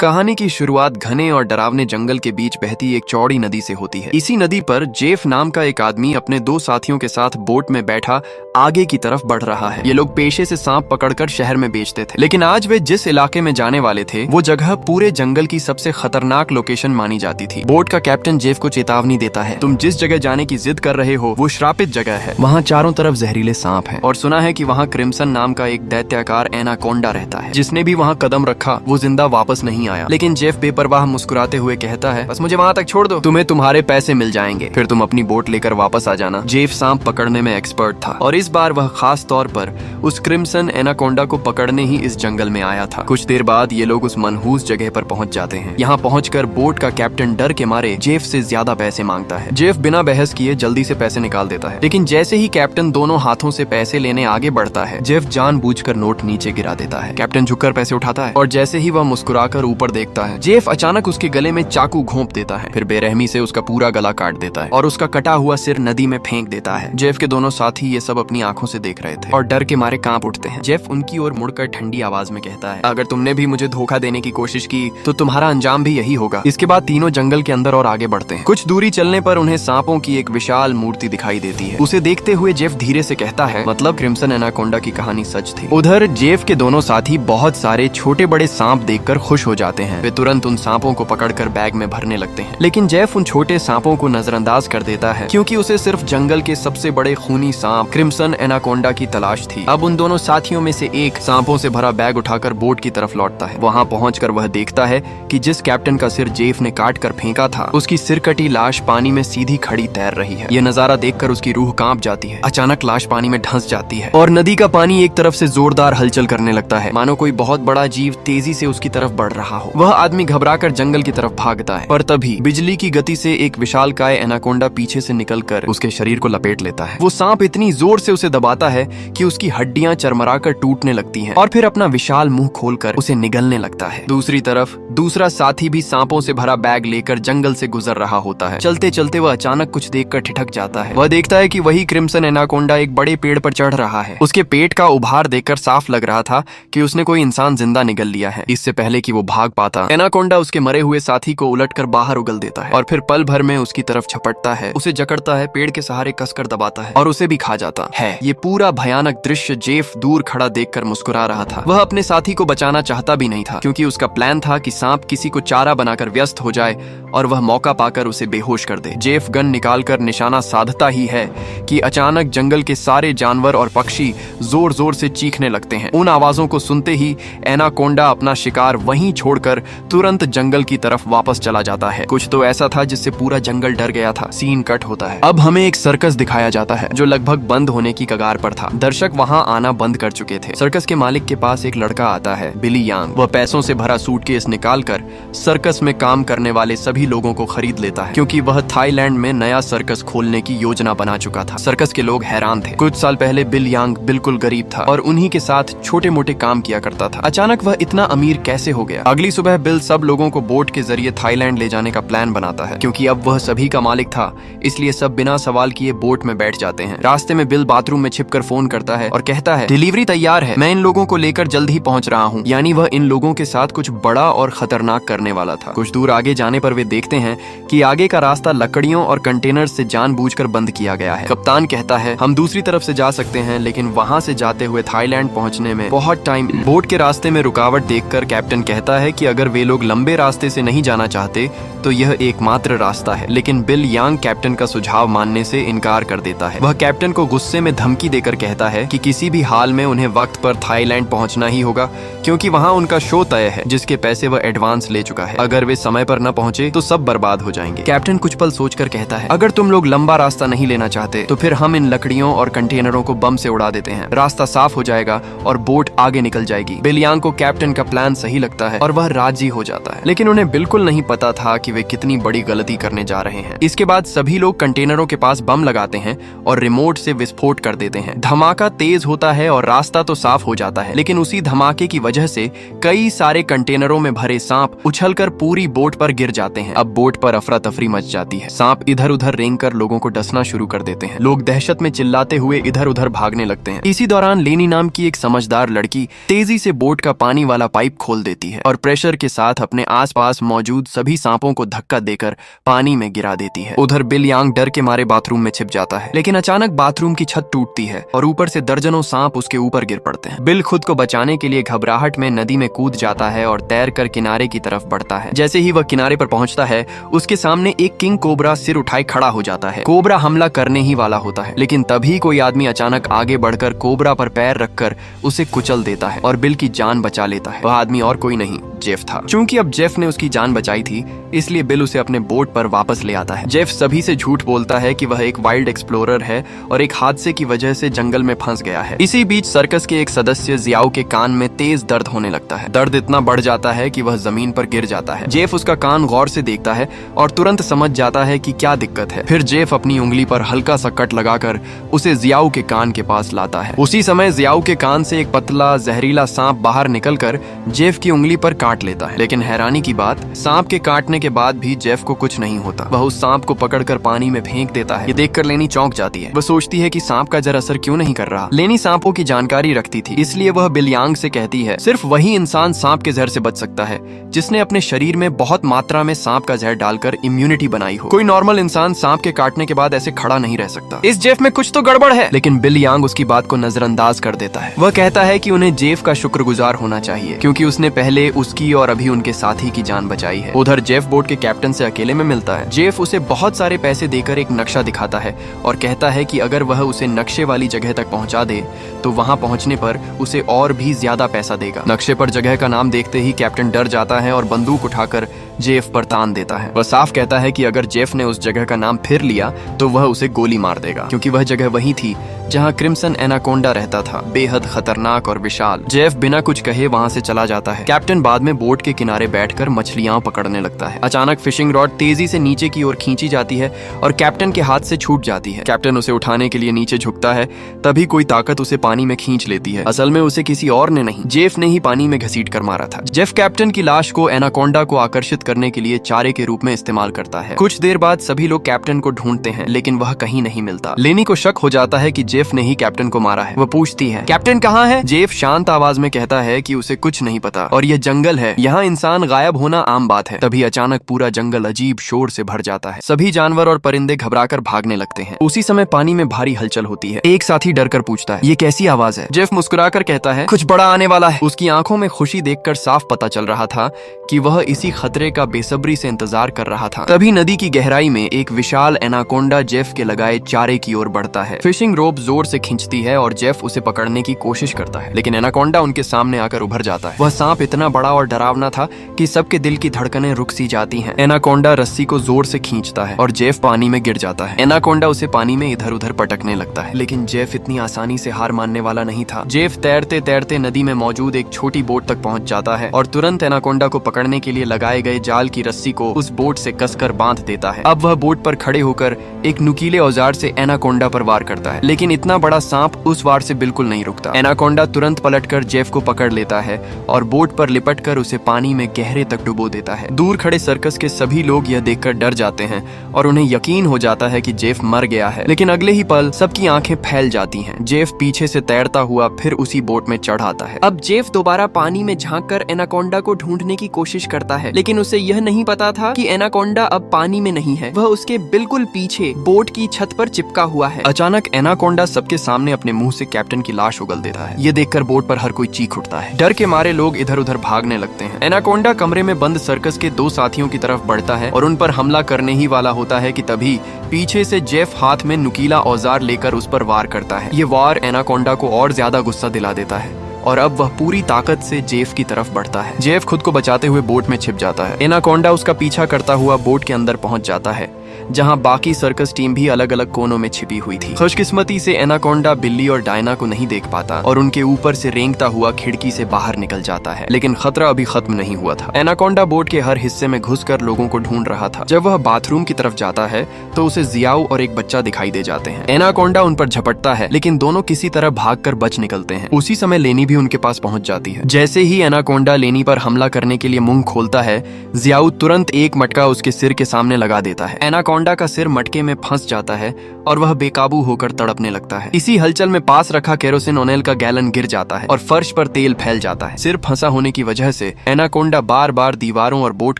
कहानी की शुरुआत घने और डरावने जंगल के बीच बहती एक चौड़ी नदी से होती है। इसी नदी पर जेफ नाम का एक आदमी अपने दो साथियों के साथ बोट में बैठा आगे की तरफ बढ़ रहा है। ये लोग पेशे से सांप पकड़कर शहर में बेचते थे, लेकिन आज वे जिस इलाके में जाने वाले थे वो जगह पूरे जंगल की सबसे खतरनाक लोकेशन मानी जाती थी। बोट का कैप्टन जेफ को चेतावनी देता है, तुम जिस जगह जाने की जिद कर रहे हो वो श्रापित जगह है। वहाँ चारों तरफ जहरीले सांप हैं और सुना है कि वहाँ क्रिम्सन नाम का एक दैत्याकार एनाकोंडा रहता है। जिसने भी वहाँ कदम रखा वो जिंदा वापस नहीं आया। लेकिन जेफ बेपरवाह मुस्कुराते हुए कहता है, बस मुझे वहाँ तक छोड़ दो, तुम्हें तुम्हारे पैसे मिल जाएंगे, फिर तुम अपनी बोट लेकर वापस आ जाना। जेफ सांप पकड़ने में एक्सपर्ट था और इस बार वह खास तौर पर उस क्रिम्सन एनाकोंडा को पकड़ने ही इस जंगल में आया था। कुछ देर बाद ये लोग उस मनहूस जगह पर पहुंच जाते हैं। यहाँ पहुंचकर बोट का कैप्टन डर के मारे जेफ से ज्यादा पैसे मांगता है। जेफ बिना बहस किए जल्दी से पैसे निकाल देता है, लेकिन जैसे ही कैप्टन दोनों हाथों से पैसे लेने आगे बढ़ता है, जेफ जानबूझकर नोट नीचे गिरा देता है। कैप्टन झुककर पैसे उठाता है और जैसे ही वह मुस्कुराकर ऊपर देखता है, जेफ अचानक उसके गले में चाकू घोंप देता है, फिर बेरहमी से उसका पूरा गला काट देता है और उसका कटा हुआ सिर नदी में फेंक देता है। जेफ के दोनों साथी ये सब अपनी आंखों से देख रहे थे और डर के मारे कांप उठते हैं। जेफ उनकी ओर मुड़कर ठंडी आवाज में कहता है, अगर तुमने भी मुझे धोखा देने की कोशिश की तो तुम्हारा अंजाम भी यही होगा। इसके बाद तीनों जंगल के अंदर और आगे बढ़ते हैं। कुछ दूरी चलने पर उन्हें सांपों की एक विशाल मूर्ति दिखाई देती है। उसे देखते हुए जेफ धीरे से कहता है, मतलब क्रिम्सन एनाकोंडा की कहानी सच थी। उधर जेफ के दोनों साथी बहुत सारे छोटे बड़े सांप देखकर खुश हो जाते हैं। वे तुरंत उन सांपों को पकड़कर बैग में भरने लगते हैं, लेकिन जेफ उन छोटे सांपों को नजरअंदाज कर देता है क्योंकि उसे सिर्फ जंगल के सबसे बड़े खूनी सांप क्रिम्सन एनाकोंडा की तलाश थी। अब उन दोनों साथियों में से एक सांपों से भरा बैग उठाकर बोट की तरफ लौटता है। वहाँ पहुंचकर वह देखता है कि जिस कैप्टन का सिर जेफ ने काट कर फेंका था, उसकी सिरकटी लाश पानी में सीधी खड़ी तैर रही है। यह नजारा देखकर उसकी रूह कांप जाती है। अचानक लाश पानी में धंस जाती है और नदी का पानी एक तरफ से जोरदार हलचल करने लगता है, मानो कोई बहुत बड़ा जीव तेजी से उसकी तरफ बढ़ रहा हो। वह आदमी घबराकर जंगल की तरफ भागता है, पर तभी बिजली की गति से एक विशालकाय एनाकोंडा पीछे से निकलकर उसके शरीर को लपेट लेता है। वो सांप इतनी जोर से उसे दबाता है कि उसकी हड्डियां चरमराकर टूटने लगती हैं और फिर अपना विशाल मुंह खोलकर उसे निगलने लगता है। दूसरी तरफ दूसरा साथी भी सांपों से भरा बैग लेकर जंगल से गुजर रहा होता है। चलते चलते वह अचानक कुछ देखकर ठिठक जाता है। वह देखता है कि वही क्रिम्सन एनाकोंडा एक बड़े पेड़ पर चढ़ रहा है। उसके पेट का उभार देखकर साफ लग रहा था कि उसने कोई इंसान जिंदा निगल लिया है। इससे पहले कि वो भाग पाता, एनाकोंडा उसके मरे हुए साथी को उलटकर बाहर उगल देता है और फिर पल भर में उसकी तरफ झपटता है, उसे जकड़ता है, पेड़ के सहारे कसकर दबाता है और उसे भी खा जाता है। ये पूरा भयानक दृश्य जेफ दूर खड़ा देखकर मुस्कुरा रहा था। वह अपने साथी को बचाना चाहता भी नहीं था क्योंकि उसका प्लान था कि सांप किसी को चारा बनाकर व्यस्त हो जाए और वह मौका पाकर उसे बेहोश कर दे। जेफ गन निकालकर निशाना साधता ही है कि अचानक जंगल के सारे जानवर और पक्षी जोर जोर से चीखने लगते हैं। उन आवाजों को सुनते ही एनाकोंडा अपना शिकार वहीं छोड़कर तुरंत जंगल की तरफ वापस चला जाता है। कुछ तो ऐसा था जिससे पूरा जंगल डर गया था। सीन कट होता है। अब हमें एक सर्कस दिखाया जाता है जो लगभग बंद होने की कगार पर था। दर्शक वहां आना बंद कर चुके थे। सर्कस के मालिक के पास एक लड़का आता है, बिली यांग। वह पैसों से भरा सूटकेस निकालकर सर्कस में काम करने वाले सभी लोगों को खरीद लेता है क्योंकि वह थाईलैंड में नया सर्कस खोलने की योजना बना चुका था। सर्कस के लोग हैरान थे। कुछ साल पहले बिल यांग बिल्कुल गरीब था और उन्हीं के साथ छोटे मोटे काम किया करता था। अचानक वह इतना अमीर कैसे हो गया? अगली सुबह बिल सब लोगों को बोट के जरिए थाईलैंड ले जाने का प्लान बनाता है। क्योंकि अब वह सभी का मालिक था, इसलिए सब बिना सवाल किए बोट में बैठ जाते हैं। रास्ते में बिल बाथरूम में छिपकर फोन करता है और कहता है, डिलीवरी तैयार है, मैं इन लोगों को लेकर जल्द ही पहुंच रहा हूँ। यानी वह इन लोगों के साथ कुछ बड़ा और खतरनाक करने वाला था। कुछ दूर आगे जाने पर वे देखते हैं कि आगे का रास्ता लकड़ियों और कंटेनर से जानबूझकर बंद किया गया है। कप्तान कहता है, हम दूसरी तरफ से जा सकते हैं, लेकिन वहां से जाते हुए थाईलैंड पहुंचने में बहुत टाइम। बोट के रास्ते में रुकावट देखकर कैप्टन कहता है कि अगर वे लोग लंबे रास्ते से नहीं जाना चाहते तो यह एकमात्र रास्ता है। लेकिन बिल यांग कैप्टन का सुझाव मानने से इनकार कर देता है। वह कैप्टन को गुस्से में धमकी देकर कहता है कि किसी भी हाल में उन्हें वक्त पर थाईलैंड पहुंचना ही होगा क्योंकि वहां उनका शो तय है जिसके पैसे वह एडवांस ले चुका है। अगर वे समय पर न पहुंचे तो सब बर्बाद हो जाएंगे। कैप्टन कुछ पल सोचकर कहता है, अगर तुम लोग लंबा रास्ता नहीं लेना चाहते तो फिर हम इन लकड़ियों और कंटेनरों को बम से उड़ा देते हैं। रास्ता साफ हो जाएगा और बोट आगे निकल जाएगी। बिल यांग को कैप्टन का प्लान सही लगता है और वह राजी हो जाता है, लेकिन उन्हें बिल्कुल नहीं पता था कि वे कितनी बड़ी गलती करने जा रहे हैं। इसके बाद सभी लोग कंटेनरों के पास बम लगाते हैं और रिमोट से विस्फोट कर देते हैं। धमाका तेज होता है और रास्ता तो साफ हो जाता है, लेकिन उसी धमाके की वजह से कई सारे कंटेनरों में भरे सांप उछलकर पूरी बोट पर गिर जाते हैं। अब बोट पर अफरा तफरी मच जाती है। सांप इधर उधर रेंगकर लोगों को डसना शुरू कर देते हैं। लोग दहशत में चिल्लाते हुए इधर उधर भागने लगते हैं। इसी दौरान लेनी नाम की एक समझदार लड़की तेजी से बोट का पानी वाला पाइप खोल देती है और प्रेशर के साथ अपने आसपास मौजूद सभी सांपों को धक्का देकर पानी में गिरा देती है। उधर बिल यांग डर के मारे बाथरूम में छिप जाता है, लेकिन अचानक बाथरूम की छत टूटती है और ऊपर से दर्जनों सांप उसके ऊपर गिर पड़ते हैं। बिल खुद को बचाने के लिए घबराहट में नदी में कूद जाता है और तैरकर किनारे की तरफ बढ़ता है। जैसे ही वह किनारे पर पहुंचता है, उसके सामने एक किंग कोबरा सिर उठाए खड़ा हो जाता है। कोबरा हमला करने ही वाला होता है, लेकिन तभी कोई आदमी अचानक आगे बढ़कर कोबरा पर पैर रखकर उसे कुचल देता है और बिल की जान बचा लेता है। वह आदमी और कोई नहीं, जेफ था। चूंकि अब जेफ ने उसकी जान बचाई थी, इसलिए बिल उसे अपने बोट पर वापस ले आता है। जेफ सभी से झूठ बोलता है कि वह एक वाइल्ड एक्सप्लोरर है और एक हादसे की वजह से जंगल में फंस गया है। इसी बीच सर्कस के एक सदस्य जियाओ के कान में तेज दर्द होने लगता है। दर्द इतना बढ़ जाता है कि वह जमीन पर गिर जाता है। जेफ उसका कान गौर से देखता है और तुरंत समझ जाता है कि क्या दिक्कत है। फिर जेफ अपनी उंगली पर हल्का सा कट लगाकर उसे जियाओ के कान के पास लाता है। उसी समय जियाओ के कान से एक पतला जहरीला सांप बाहर निकलकर जेफ की उंगली पर काट लेता है। लेकिन हैरानी की बात, सांप के काटने के बाद भी जेफ को कुछ नहीं होता। वह उस सांप को पकड़कर पानी में फेंक देता है। ये देखकर लेनी चौंक जाती है। वह सोचती है कि सांप का जर असर क्यों नहीं कर रहा। लेनी सांपों की जानकारी रखती थी, इसलिए वह बिल यांग से कहती है सिर्फ वही इंसान सांप के जहर से बच सकता है जिसने अपने शरीर में बहुत मात्रा में सांप का जहर डालकर इम्यूनिटी बनाई हो। कोई नॉर्मल इंसान सांप के काटने के बाद ऐसे खड़ा नहीं रह सकता। इस जेफ में कुछ तो गड़बड़ है। लेकिन बिल यांग उसकी बात को नजरअंदाज कर देता है। वह कहता है कि उन्हें जेफ का शुक्रगुजार होना चाहिए, क्योंकि उसने पहले उसकी और अभी उनके साथी की जान बचाई है। उधर जेफ बोट के कैप्टन से अकेले में मिलता है। जेफ उसे बहुत सारे पैसे देकर एक नक्शा दिखाता है और कहता है कि अगर वह उसे नक्शे वाली जगह तक पहुंचा दे तो वहां पहुंचने पर उसे और भी ज्यादा पैसा देगा। नक्शे पर जगह का नाम देखते ही कैप्टन डर जाता है और बंदूक उठाकर जेफ पर तान देता है। वह साफ कहता है कि अगर जेफ ने उस जगह का नाम फिर लिया तो वह उसे गोली मार देगा, क्योंकि वह जगह वही थी जहां क्रिम्सन एनाकोंडा रहता था, बेहद खतरनाक और विशाल। जेफ बिना कुछ कहे वहां से चला जाता है। कैप्टन बाद में बोट के किनारे बैठकर मछलियां पकड़ने लगता है। अचानक फिशिंग रॉड तेजी से नीचे की ओर खींची जाती है और कैप्टन के हाथ से छूट जाती है। कैप्टन उसे उठाने के लिए नीचे झुकता है, तभी कोई ताकत उसे पानी में खींच लेती है। असल में उसे किसी और ने नहीं, जेफ ने ही पानी में घसीट कर मारा था। जेफ कैप्टन की लाश को एनाकोंडा को आकर्षित करने के लिए चारे के रूप में इस्तेमाल करता है। कुछ देर बाद सभी लोग कैप्टन को ढूंढते हैं, लेकिन वह कहीं नहीं मिलता। लेनी को शक हो जाता है कि जेफ ने ही कैप्टन को मारा है। वह पूछती है, कैप्टन कहाँ है? जेफ शांत आवाज में कहता है कि उसे कुछ नहीं पता और यह जंगल है, यहाँ इंसान गायब होना आम बात है। तभी अचानक पूरा जंगल अजीब शोर से भर जाता है। सभी जानवर और परिंदे घबराकर भागने लगते हैं। उसी समय पानी में भारी हलचल होती है। एक साथी डरकर पूछता है, ये कैसी आवाज है? जेफ मुस्कुराकर कहता है, कुछ बड़ा आने वाला है। उसकी आंखों में खुशी देखकर साफ पता चल रहा था कि वह इसी खतरे का बेसब्री से इंतजार कर रहा था। तभी नदी की गहराई में एक विशाल एनाकोंडा जेफ के लगाए चारे की ओर बढ़ता है। फिशिंग रोप जोर से खींचती है और जेफ उसे पकड़ने की कोशिश करता है, लेकिन एनाकोंडा उनके सामने आकर उभर जाता है। वह सांप इतना बड़ा और डरावना था कि सबके दिल की धड़कनें रुक सी जाती हैं। एनाकोंडा रस्सी को जोर से खींचता है और जेफ पानी में गिर जाता है। एनाकोंडा उसे पानी में इधर उधर पटकने लगता है, लेकिन जेफ इतनी आसानी से हार मानने वाला नहीं था। जेफ तैरते तैरते नदी में मौजूद एक छोटी बोट तक पहुंच जाता है और तुरंत एनाकोंडा को पकड़ने के लिए लगाए गए जाल की रस्सी को उस बोट से कसकर बांध देता है। अब वह बोट पर खड़े होकर एक नुकीले औजार से एनाकोंडा पर वार करता है, लेकिन इतना बड़ा सांप उस वार से बिल्कुल नहीं रुकता। एनाकोंडा तुरंत पलटकर जेफ को पकड़ लेता है और बोट पर लिपटकर उसे पानी में गहरे तक डुबो देता है। दूर खड़े सर्कस के सभी लोग यह देखकर डर जाते हैं और उन्हें यकीन हो जाता है कि जेफ मर गया है। लेकिन अगले ही पल सबकी आंखें फैल जाती हैं। जेफ पीछे से तैरता हुआ फिर उसी बोट में चढ़ आता है। अब जेफ दोबारा पानी में झांककर एनाकोंडा को ढूंढने की कोशिश करता है, लेकिन उसे यह नहीं पता था कि एनाकोंडा अब पानी में नहीं है, वह उसके बिल्कुल पीछे बोट की छत पर चिपका हुआ है। अचानक एनाकोंडा सबके सामने अपने मुंह से कैप्टन की लाश उगल देता है। ये देखकर बोट पर हर कोई चीख उठता है। डर के मारे लोग इधर उधर भागने लगते हैं। एनाकोंडा कमरे में बंद सर्कस के दो साथियों की तरफ बढ़ता है और उन पर हमला करने ही वाला होता है कि तभी पीछे से जेफ हाथ में नुकीला औजार लेकर उस पर वार करता है। ये वार एनाकोंडा को और ज्यादा गुस्सा दिला देता है और अब वह पूरी ताकत से जेफ की तरफ बढ़ता है। जेफ खुद को बचाते हुए बोट में छिप जाता है। एनाकोंडा उसका पीछा करता हुआ बोट के अंदर पहुंच जाता है, जहाँ बाकी सर्कस टीम भी अलग अलग कोनों में छिपी हुई थी। खुशकिस्मती से एनाकोंडा बिल्ली और डायना को नहीं देख पाता और उनके ऊपर से रेंगता हुआ खिड़की से बाहर निकल जाता है, लेकिन खतरा अभी खत्म नहीं हुआ था। एनाकोंडा बोट के हर हिस्से में घुसकर लोगों को ढूंढ रहा था। जब वह बाथरूम की तरफ जाता है तो उसे जियाओ और एक बच्चा दिखाई दे जाते हैं। एनाकोंडा उन पर झपटता है, लेकिन दोनों किसी तरह भागकर बच निकलते हैं। उसी समय लेनी भी उनके पास पहुंच जाती है। जैसे ही एनाकोंडा लेनी पर हमला करने के लिए मुंह खोलता है, जियाओ तुरंत एक मटका उसके सिर के सामने लगा देता है। एनाकोंडा का सिर मटके में फंस जाता है और वह बेकाबू होकर तड़पने लगता है। इसी हलचल में पास रखा केरोसिन ऑयल का गैलन गिर जाता है और फर्श पर तेल फैल जाता है। सिर फंसा होने की वजह से एनाकोंडा बार बार दीवारों और बोट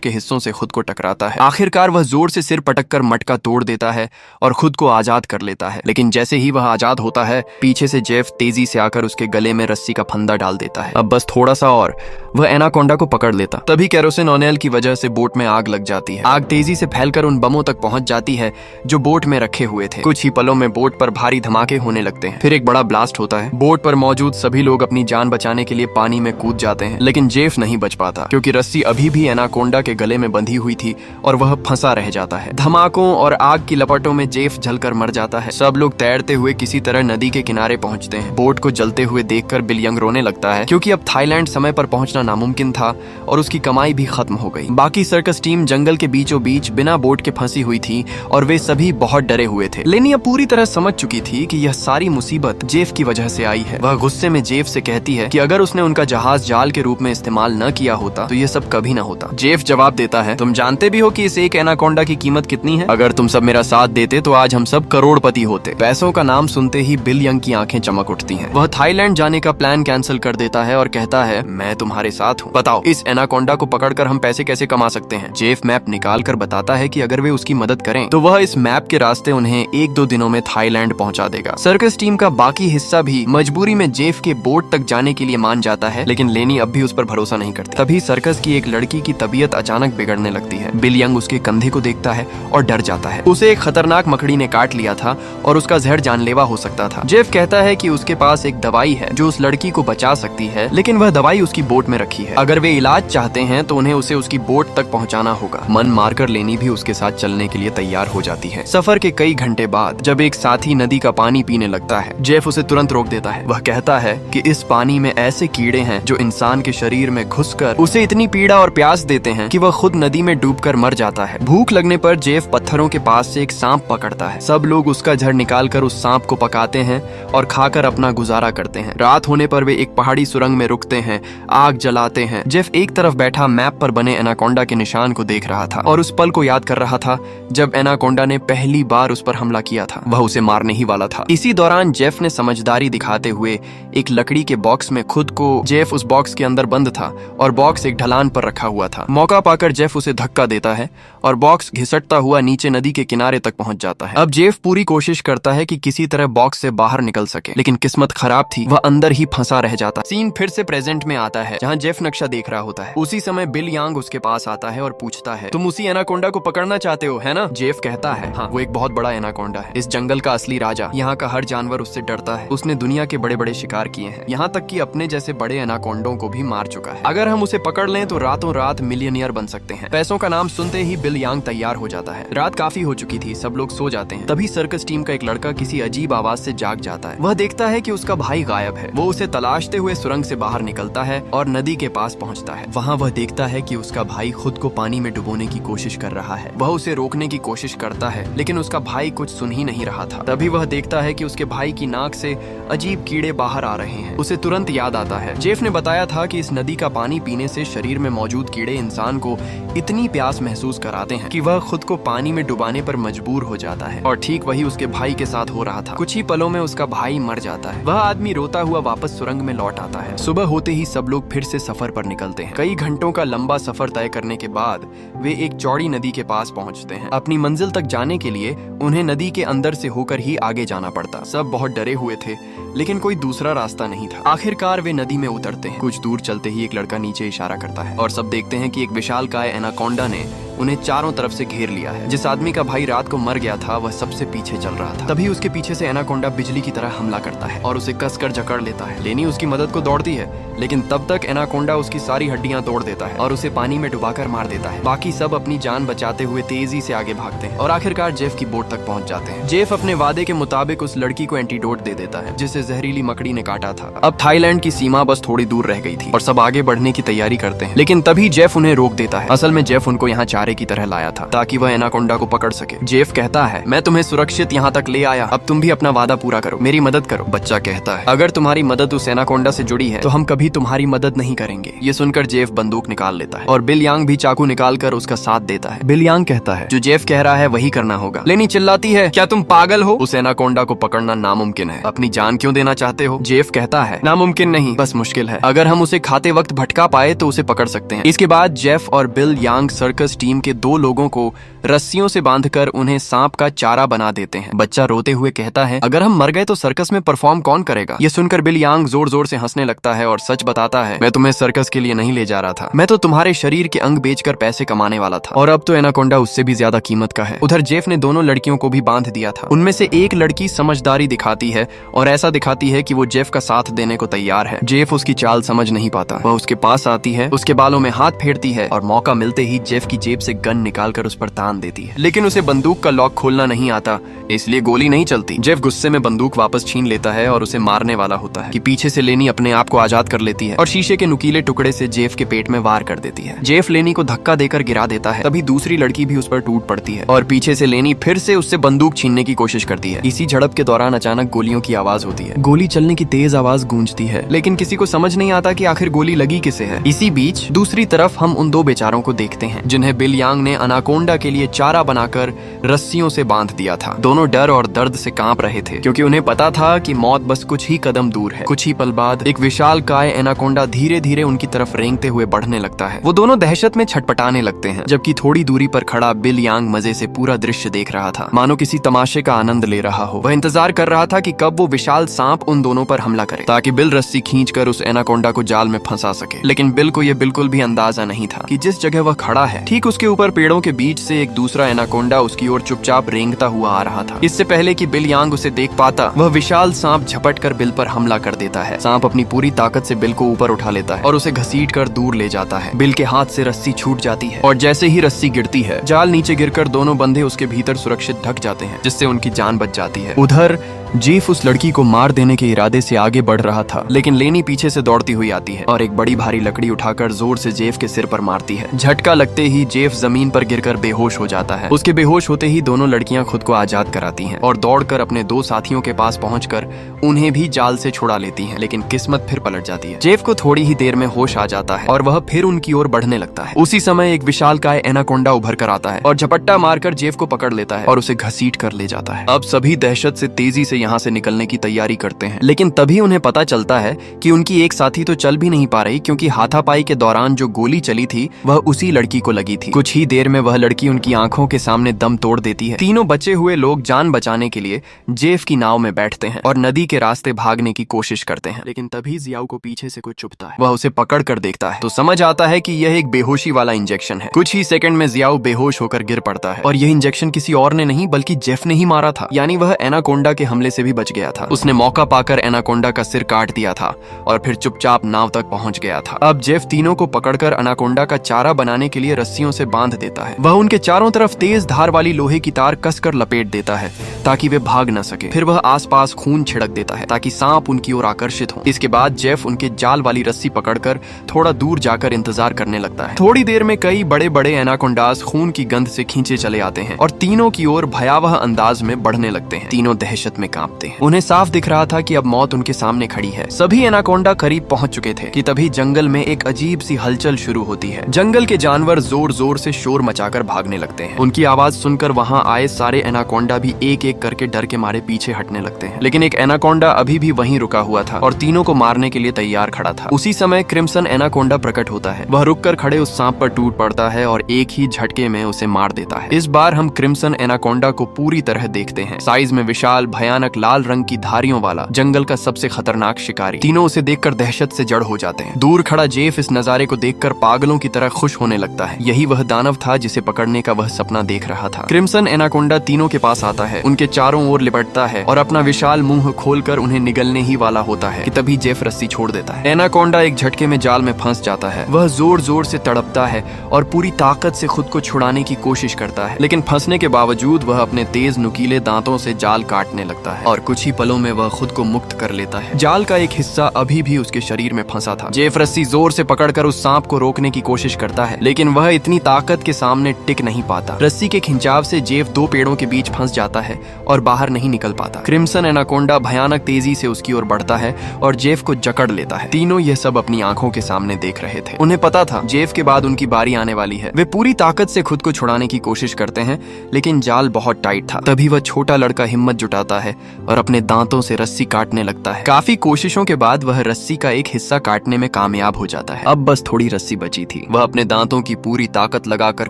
के हिस्सों से खुद को टकराता है। आखिरकार वह जोर से सिर पटककर मटका तोड़ देता है और खुद को आजाद कर लेता है। लेकिन जैसे ही वह आजाद होता है, पीछे से जेफ तेजी से आकर उसके गले में रस्सी का फंदा डाल देता है। अब बस थोड़ा सा और वह एनाकोंडा को पकड़ लेता। तभी केरोसिन ऑयल की वजह से बोट में आग लग जाती है। आग तेजी से फैलकर उन बमों तक पहुंच जाती है जो बोट में रखे हुए थे। कुछ ही पलों में बोट पर भारी धमाके होने लगते हैं। फिर एक बड़ा ब्लास्ट होता है। बोट पर मौजूद सभी लोग अपनी जान बचाने के लिए पानी में कूद जाते हैं, लेकिन जेफ नहीं बच पाता क्योंकि रस्सी अभी भी एनाकोंडा के गले में बंधी हुई थी और वह फंसा रह जाता है। धमाकों और आग की लपटों में जेफ जलकर मर जाता है। सब लोग तैरते हुए किसी तरह नदी के किनारे पहुंचते हैं। बोट को जलते हुए देखकर बिल यंग रोने लगता है क्योंकि अब थाईलैंड समय पर पहुंचना नामुमकिन था और उसकी कमाई भी खत्म हो गई। बाकी सर्कस टीम जंगल के बीचों बीच बिना बोट के फंसी हुई थी और वे सभी बहुत डरे हुए थे। लेनी अब पूरी तरह समझ चुकी थी कि यह सारी मुसीबत जेफ की वजह से आई है। वह गुस्से में जेफ से कहती है कि अगर उसने उनका जहाज जाल के रूप में इस्तेमाल न किया होता तो यह सब कभी न होता। जेफ जवाब देता है, तुम जानते भी हो कि इस एक एनाकोंडा की कीमत कितनी है? अगर तुम सब मेरा साथ देते तो आज हम सब करोड़पति होते। पैसों का नाम सुनते ही बिल यंग की आंखें चमक उठती हैं। वह थाईलैंड जाने का प्लान कैंसिल कर देता है और कहता है, मैं तुम्हारे साथ हूँ। बताओ इस एनाकोंडा को पकड़कर हम पैसे कैसे कमा सकते हैं? जेफ मैप निकाल कर बताता है कि अगर वे उसकी मदद करें तो वह इस मैप के रास्ते उन्हें 1-2 दिनों में थाईलैंड पहुंचा देगा। सर्कस टीम का बाकी हिस्सा भी मजबूरी में जेफ के बोट तक जाने के लिए मान जाता है, लेकिन लेनी अब भी उस पर भरोसा नहीं करती। तभी सर्कस की एक लड़की की तबीयत अचानक बिगड़ने लगती है। बिल यंग उसके कंधे को देखता है और डर जाता है। उसे एक खतरनाक मकड़ी ने काट लिया था और उसका जहर जानलेवा हो सकता था। जेफ कहता है कि उसके पास एक दवाई है जो उस लड़की को बचा सकती है, लेकिन वह दवाई उसकी बोट में रखी है। अगर वे इलाज चाहते हैं तो उन्हें उसे उसकी बोट तक पहुंचाना होगा। मन मारकर लेनी भी उसके साथ चलने के लिए तैयार हो जाती है। सफर के कई घंटे बाद जब एक साथी नदी का पानी पीने लगता है, जेफ उसे तुरंत रोक देता है। वह कहता है कि इस पानी में ऐसे कीड़े हैं जो इंसान के शरीर में घुसकर उसे इतनी पीड़ा और प्यास देते हैं कि वह खुद नदी में डूबकर मर जाता है। भूख लगने पर जेफ पत्थरों के पास से एक सांप पकड़ता है। सब लोग उसका जहर निकालकर उस सांप को पकाते हैं और खाकर अपना गुजारा करते हैं। रात होने पर वे एक पहाड़ी सुरंग में रुकते हैं, आग जलाते हैं। जेफ एक तरफ बैठा मैप पर बने एनाकोंडा के निशान को देख रहा था और उस पल को याद कर रहा था जब एनाकोंडा ने पहली बार उस पर हमला किया था। वह उसे मारने ही वाला था। इसी दौरान जेफ ने समझदारी दिखाते हुए एक लकड़ी के बॉक्स में खुद को जेफ उस बॉक्स के अंदर बंद था और बॉक्स एक ढलान पर रखा हुआ था। मौका पाकर जेफ उसे धक्का देता है और बॉक्स घिसटता हुआ नीचे नदी के किनारे तक पहुंच जाता है। अब जेफ पूरी कोशिश करता है कि किसी तरह बॉक्स से बाहर निकल सके, लेकिन किस्मत खराब थी, वह अंदर ही फंसा रह जाता। सीन फिर से प्रेजेंट में आता है जहाँ जेफ नक्शा देख रहा होता है। उसी समय बिल यांग उसके पास आता है और पूछता है, तुम उसी एनाकोंडा को पकड़ना चाहते हो, है ना? जेफ कहता है, हाँ, वो एक बहुत बड़ा एनाकोंडा है, इस जंगल का असली राजा। यहाँ का हर जानवर उससे डरता है। उसने दुनिया के बड़े बड़े शिकार किए हैं, यहाँ तक कि अपने जैसे बड़े एनाकोंडों को भी मार चुका है। अगर हम उसे पकड़ लें तो रातों रात मिलियनियर बन सकते हैं। पैसों का नाम सुनते ही बिल यांग तैयार हो जाता है। रात काफी हो चुकी थी, सब लोग सो जाते हैं। तभी सर्कस टीम का एक लड़का किसी अजीब आवाज से जाग जाता है। वह देखता है कि उसका भाई गायब है। वो उसे तलाशते हुए सुरंग से बाहर निकलता है और नदी के पास पहुंचता है। वहाँ वह देखता है कि उसका भाई खुद को पानी में डुबोने की कोशिश कर रहा है। वह उसे रोकने की कोशिश करता है, लेकिन उसका भाई कुछ सुन ही नहीं रहा था। तभी वह देखता है कि उसके भाई की नाक से अजीब कीड़े बाहर आ रहे हैं। उसे तुरंत याद आता है, जेफ ने बताया था कि इस नदी का पानी पीने से शरीर में मौजूद कीड़े इंसान को इतनी प्यास महसूस कराते हैं कि वह खुद को पानी में डुबाने पर मजबूर हो जाता है। और ठीक वही उसके भाई के साथ हो रहा था। कुछ ही पलों में उसका भाई मर जाता है। वह आदमी रोता हुआ वापस सुरंग में लौट आता है। सुबह होते ही सब लोग फिर से सफर पर निकलते हैं। कई घंटों का लंबा सफर तय करने के बाद वे एक चौड़ी नदी के पास पहुंचते हैं। अपनी मंजिल तक जाने के लिए उन्हें नदी के अंदर से होकर ही आगे जाना पड़ता। सब बहुत डरे हुए थे, लेकिन कोई दूसरा रास्ता नहीं था। आखिरकार वे नदी में उतरते हैं। कुछ दूर चलते ही एक लड़का नीचे इशारा करता है और सब देखते हैं कि एक विशालकाय एनाकोंडा ने उन्हें चारों तरफ से घेर लिया है। जिस आदमी का भाई रात को मर गया था वह सबसे पीछे चल रहा था। तभी उसके पीछे से एनाकोंडा बिजली की तरह हमला करता है और उसे कसकर जकड़ लेता है। लेनी उसकी मदद को दौड़ती है, लेकिन तब तक एनाकोंडा उसकी सारी हड्डियां तोड़ देता है और उसे पानी में डुबाकर मार देता है। बाकी सब अपनी जान बचाते हुए तेजी से आगे भागते हैं और आखिरकार जेफ की बोट तक पहुंच जाते हैं। जेफ अपने वादे के मुताबिक उस लड़की को एंटीडोट दे देता है जिसे जहरीली मकड़ी ने काटा था। अब थाईलैंड की सीमा बस थोड़ी दूर रह गई थी और सब आगे बढ़ने की तैयारी करते हैं, लेकिन तभी जेफ उन्हें रोक देता है। असल में जेफ उनको यहाँ चारे की तरह लाया था ताकि वह एनाकोंडा को पकड़ सके। जेफ कहता है, मैं तुम्हें सुरक्षित यहाँ तक ले आया, अब तुम भी अपना वादा पूरा करो, मेरी मदद करो। बच्चा कहता है, अगर तुम्हारी मदद उस एनाकोंडा से जुड़ी है तो हम कभी तुम्हारी मदद नहीं करेंगे। ये सुनकर जेफ बंदूक निकाल लेता है और बिल यांग भी चाकू निकाल कर उसका साथ देता है। बिल यांग कहता है, जो जेफ कह रहा है वही करना होगा। लेनी चिल्लाती है, क्या तुम पागल हो? उस एनाकोंडा को पकड़ना नामुमकिन है, अपनी जान क्यों देना चाहते हो? जेफ कहता है, नामुमकिन नहीं, बस मुश्किल है। अगर हम उसे खाते वक्त भटका पाए तो उसे पकड़ सकते हैं। इसके बाद जेफ और बिल यांग सर्कस टीम के 2 लोगों को रस्सियों से बांधकर उन्हें सांप का चारा बना देते हैं। बच्चा रोते हुए कहता है, अगर हम मर गए तो सर्कस में परफॉर्म कौन करेगा? ये सुनकर बिल यांग जोर जोर से हंसने लगता है और सच बताता है, मैं तुम्हें सर्कस के लिए नहीं ले जा रहा था, मैं तो तुम्हारे शरीर के अंग बेचकर पैसे कमाने वाला था, और अब तो एनाकोंडा उससे भी ज्यादा कीमत का है। उधर जेफ ने दोनों लड़कियों को भी बांध दिया था। उनमें से एक लड़की समझदारी दिखाती है और ऐसा दिखाती है कि वो जेफ का साथ देने को तैयार है। जेफ उसकी चाल समझ नहीं पाता। वह उसके पास आती है, उसके बालों में हाथ फेरती है और मौका मिलते ही जेफ की जेब से गन निकालकर उस पर तान देती है। लेकिन उसे बंदूक का लॉक खोलना नहीं आता, इसलिए गोली नहीं चलती। जेफ गुस्से में बंदूक वापस छीन लेता है और उसे मारने वाला होता है कि पीछे से लेनी अपने आप को आजाद कर लेती है और शीशे के नुकीले टुकड़े से जेफ के पेट में वार कर देती है। जेफ लेनी को धक्का देकर गिरा देता है। तभी दूसरी लड़की भी उस पर टूट पड़ती है और पीछे से लेनी फिर से उससे बंदूक छीनने की कोशिश करती है। इसी झड़प के दौरान अचानक गोलियों की आवाज होती है। गोली चलने की तेज आवाज गूंजती है, लेकिन किसी को समझ नहीं आता कि आखिर गोली लगी किसे है। इसी बीच दूसरी तरफ हम उन 2 बेचारों को देखते हैं जिन्हें बिल यांग ने एनाकोंडा के लिए चारा बनाकर रस्सियों से बांध दिया था। दोनों डर और दर्द से कांप रहे थे क्योंकि उन्हें पता था कि मौत बस कुछ ही कदम दूर है। कुछ ही पल बाद एक विशाल काय एनाकोंडा धीरे धीरे उनकी तरफ रेंगते हुए बढ़ने लगता है। वो दोनों दहशत में छटपटाने लगते हैं, जबकि थोड़ी दूरी पर खड़ा बिल यांग मजे से पूरा दृश्य देख रहा था, मानो किसी तमाशे का आनंद ले रहा हो। वह इंतजार कर रहा था कि कब वो विशाल सांप उन दोनों पर हमला करे ताकि बिल रस्सी खींचकर उस एनाकोंडा को जाल में फंसा सके। लेकिन बिल को यह बिल्कुल भी अंदाजा नहीं था कि जिस जगह वह खड़ा है ठीक उसके ऊपर पेड़ों के बीच से एक दूसरा एनाकोंडा उसकी ओर चुपचाप रेंगता हुआ आ रहा था। इससे पहले कि बिल यांग उसे देख पाता, वह विशाल सांप झपट कर बिल पर हमला कर देता है। सांप अपनी पूरी ताकत से बिल को ऊपर उठा लेता है और उसे घसीट कर दूर ले जाता है। बिल के हाथ से रस्सी छूट जाती है और जैसे ही रस्सी गिरती है, जाल नीचे गिरकर दोनों बंधे उसके भीतर सुरक्षित ढक जाते हैं, जिससे उनकी जान बच जाती है। उधर जेफ उस लड़की को मार देने के इरादे से आगे बढ़ रहा था, लेकिन लेनी पीछे से दौड़ती हुई आती है और एक बड़ी भारी लकड़ी उठाकर जोर से जेफ के सिर पर मारती है। झटका लगते ही जेफ जमीन पर गिरकर बेहोश हो जाता है। उसके बेहोश होते ही दोनों लड़कियां खुद को आजाद कराती हैं और दौड़कर अपने 2 साथियों के पास पहुंचकर उन्हें भी जाल से छुड़ा लेती हैं। लेकिन किस्मत फिर पलट जाती है। जेफ को थोड़ी ही देर में होश आ जाता है और वह फिर उनकी ओर बढ़ने लगता है। उसी समय एक विशालकाय एनाकोंडा उभर कर आता है और झपट्टा मारकर जेफ को पकड़ लेता है और उसे घसीट कर ले जाता है। अब सभी दहशत से तेजी से यहाँ से निकलने की तैयारी करते हैं, लेकिन तभी उन्हें पता चलता है कि उनकी एक साथी तो चल भी नहीं पा रही, क्योंकि हाथापाई के दौरान जो गोली चली थी वह उसी लड़की को लगी थी। कुछ ही देर में वह लड़की उनकी आंखों के सामने दम तोड़ देती है। तीनों बचे हुए लोग जान बचाने के लिए जेफ की नाव में बैठते हैं और नदी के रास्ते भागने की कोशिश करते हैं, लेकिन तभी जियाओ को पीछे से कुछ चुभता है। वह उसे पकड़ कर देखता है तो समझ आता है कि यह एक बेहोशी वाला इंजेक्शन है। कुछ ही सेकंड में जियाओ बेहोश होकर गिर पड़ता है और यह इंजेक्शन किसी और ने नहीं बल्कि जेफ ने ही मारा था, यानी वह एनाकोंडा के हमले से भी बच गया था। उसने मौका पाकर एनाकोंडा का सिर काट दिया था और फिर चुपचाप नाव तक पहुंच गया था। अब जेफ तीनों को पकड़कर एनाकोंडा का चारा बनाने के लिए रस्सियों से बांध देता है। वह उनके चारों तरफ तेज धार वाली लोहे की तार कसकर लपेट देता है ताकि वे भाग न सके। फिर वह आसपास खून छिड़क देता है ताकि सांप उनकी ओर आकर्षित हो। इसके बाद जेफ उनके जाल वाली रस्सी पकड़कर थोड़ा दूर जाकर इंतजार करने लगता है। थोड़ी देर में कई बड़े बड़े एनाकोंडास खून की गंध से खींचे चले आते हैं और तीनों की ओर भयावह अंदाज में बढ़ने लगते हैं। तीनों दहशत में कांपते हैं। उन्हें साफ दिख रहा था कि अब मौत उनके सामने खड़ी है। सभी एनाकोंडा करीब पहुंच चुके थे कि तभी जंगल में एक अजीब सी हलचल शुरू होती है। जंगल के जानवर जोर जोर से शोर मचाकर भागने लगते हैं। उनकी आवाज सुनकर वहां आए सारे एनाकोंडा भी एक एक करके डर के मारे पीछे हटने लगते हैं, लेकिन एक एनाकोंडा अभी भी वहीं रुका हुआ था और तीनों को मारने के लिए तैयार खड़ा था। उसी समय क्रिम्सन एनाकोंडा प्रकट होता है। वह रुककर खड़े उस सांप पर टूट पड़ता है और एक ही झटके में उसे मार देता है। इस बार हम क्रिम्सन एनाकोंडा को पूरी तरह देखते हैं। साइज में विशाल, भयानक भयानक लाल रंग की धारियों वाला जंगल का सबसे खतरनाक शिकारी। तीनों उसे देखकर दहशत से जड़ हो जाते हैं। दूर खड़ा जेफ इस नजारे को देखकर पागलों की तरह खुश होने लगता है। यही वह दानव था जिसे पकड़ने का वह सपना देख रहा था। क्रिम्सन एनाकोंडा तीनों के पास आता है, उनके चारों ओर लिपटता है और अपना विशाल मुंह खोलकर उन्हें निगलने ही वाला होता है कि तभी जेफ रस्सी छोड़ देता है। एनाकोंडा एक झटके में जाल में फंस जाता है। वह जोर जोर से तड़पता है और पूरी ताकत से खुद को छुड़ाने की कोशिश करता है, लेकिन फंसने के बावजूद वह अपने तेज नुकीले दांतों से जाल काटने लगता है और कुछ ही पलों में वह खुद को मुक्त कर लेता है। जाल का एक हिस्सा अभी भी उसके शरीर में फंसा था। जेफ रस्सी जोर से पकड़कर उस सांप को रोकने की कोशिश करता है, लेकिन वह इतनी ताकत के सामने टिक नहीं पाता। रस्सी के खिंचाव से जेफ दो पेड़ों के बीच फंस जाता है और बाहर नहीं निकल पाता। क्रिम्सन एनाकोंडा भयानक तेजी से उसकी ओर बढ़ता है और जेफ को जकड़ लेता है। तीनों यह सब अपनी आंखों के सामने देख रहे थे। उन्हें पता था जेफ के बाद उनकी बारी आने वाली है। वे पूरी ताकत से खुद को छुड़ाने की कोशिश करते हैं, लेकिन जाल बहुत टाइट था। तभी वह छोटा लड़का हिम्मत जुटाता है और अपने दांतों से रस्सी काटने लगता है। काफी कोशिशों के बाद वह रस्सी का एक हिस्सा काटने में कामयाब हो जाता है। अब बस थोड़ी रस्सी बची थी। वह अपने दांतों की पूरी ताकत लगाकर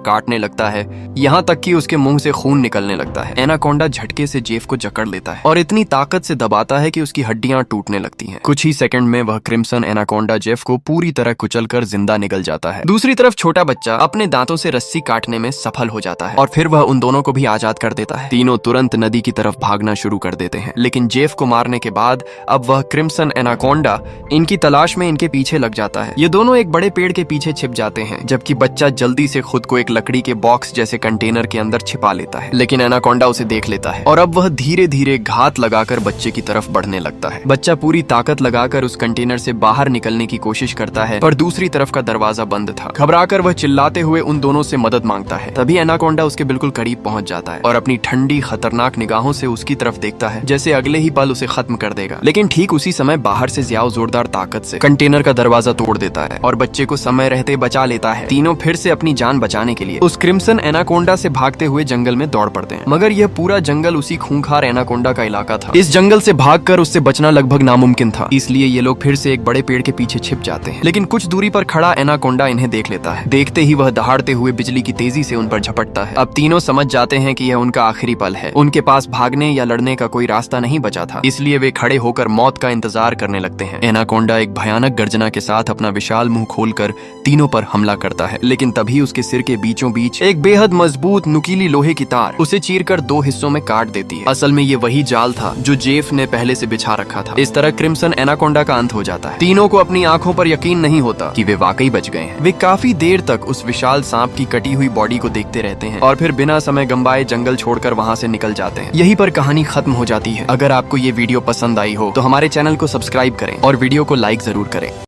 काटने लगता है, यहाँ तक कि उसके मुंह से खून निकलने लगता है। एनाकोंडा झटके से जेफ को जकड़ लेता है और इतनी ताकत से दबाता है कि उसकी हड्डियां टूटने लगती हैं। कुछ ही सेकंड में वह क्रिम्सन एनाकोंडा जेफ को पूरी तरह कुचलकर जिंदा निकल जाता है। दूसरी तरफ छोटा बच्चा अपने दांतों से रस्सी काटने में सफल हो जाता है और फिर वह उन दोनों को भी आजाद कर देता है। तीनों तुरंत नदी की तरफ भागना शुरू कर देते हैं, लेकिन जेफ को मारने के बाद अब वह क्रिम्सन एनाकोंडा इनकी तलाश में इनके पीछे लग जाता है। ये दोनों एक बड़े पेड़ के पीछे छिप जाते हैं, जबकि बच्चा जल्दी से खुद को एक लकड़ी के बॉक्स जैसे कंटेनर के अंदर छिपा लेता है। लेकिन एनाकोंडा उसे देख लेता है और अब वह धीरे धीरे घात लगाकर बच्चे की तरफ बढ़ने लगता है। बच्चा पूरी ताकत लगाकर उस कंटेनर से बाहर निकलने की कोशिश करता है, पर दूसरी तरफ का दरवाजा बंद था। घबराकर वह चिल्लाते हुए उन दोनों से मदद मांगता है। तभी एनाकोंडा उसके बिल्कुल करीब पहुंच जाता है और अपनी ठंडी खतरनाक निगाहों से उसकी तरफ देखता है, जैसे अगले ही पल उसे खत्म कर देगा। लेकिन ठीक उसी समय बाहर से ज़ियाओ जोरदार ताकत से कंटेनर का दरवाजा तोड़ देता है और बच्चे को समय रहते बचा लेता है। तीनों फिर से अपनी जान बचाने के लिए उस क्रिम्सन एनाकोंडा से भागते हुए जंगल में दौड़ पड़ते हैं। मगर यह पूरा जंगल उसी खूंखार एनाकोंडा का इलाका था। इस जंगल से भागकर उससे बचना लगभग नामुमकिन था, इसलिए ये लोग फिर से एक बड़े पेड़ के पीछे छिप जाते हैं। लेकिन कुछ दूरी पर खड़ा एनाकोंडा इन्हें देख लेता है। देखते ही वह दहाड़ते हुए बिजली की तेजी से उन पर झपटता है। अब तीनों समझ जाते हैं कि यह उनका आखिरी पल है। उनके पास भागने या लड़ने का कोई रास्ता नहीं बचा था, इसलिए वे खड़े होकर मौत का इंतजार करने लगते हैं। एनाकोंडा एक भयानक गर्जना के साथ अपना विशाल मुंह खोलकर तीनों पर हमला करता है, लेकिन तभी उसके सिर के बीचों बीच एक बेहद मजबूत नुकीली लोहे की तार उसे चीरकर दो हिस्सों में काट देती है। असल में ये वही जाल था जो जेफ ने पहले से बिछा रखा था। इस तरह क्रिम्सन एनाकोंडा का अंत हो जाता है। तीनों को अपनी आंखों पर यकीन नहीं होता कि वे वाकई बच गए हैं। वे काफी देर तक उस विशाल सांप की कटी हुई बॉडी को देखते रहते हैं और फिर बिना समय गंवाए जंगल छोड़कर वहां से निकल जाते हैं। यहीं पर कहानी खत्म हो जाती है। अगर आपको ये वीडियो पसंद आई हो तो हमारे चैनल को सब्सक्राइब करें और वीडियो को लाइक जरूर करें।